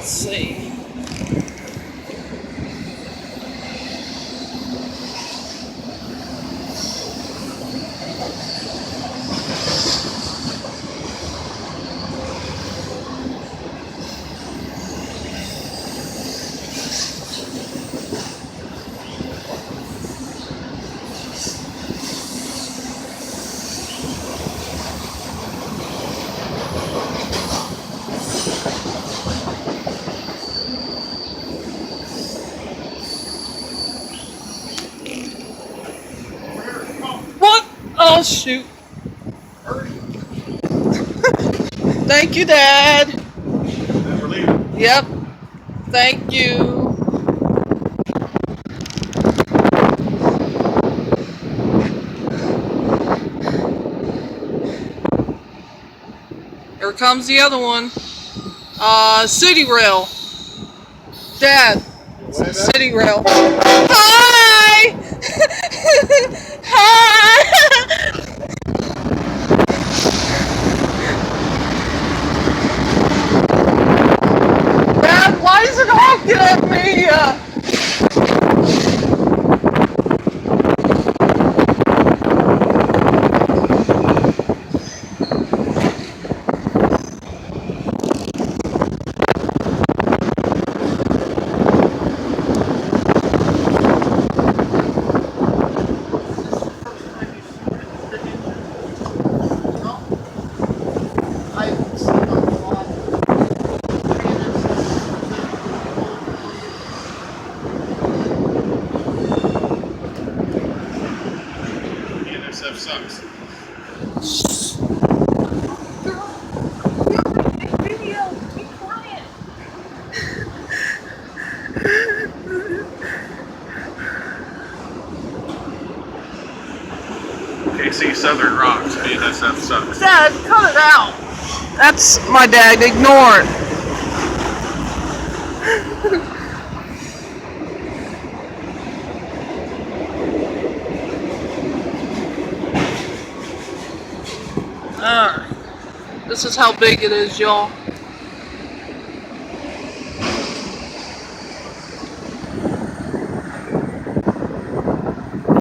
Let's see. What? Oh, shoot. Thank you, Dad. Yep. Thank you. Here comes the other one. Citirail. Dad. Citirail. Hi! Hi! Dad, why is it honking at me? BNSF sucks. Video. Be quiet. KC Southern rocks. BNSF sucks. Dad, cut it out. That's my dad. Ignore it. Alright. This is how big it is, y'all.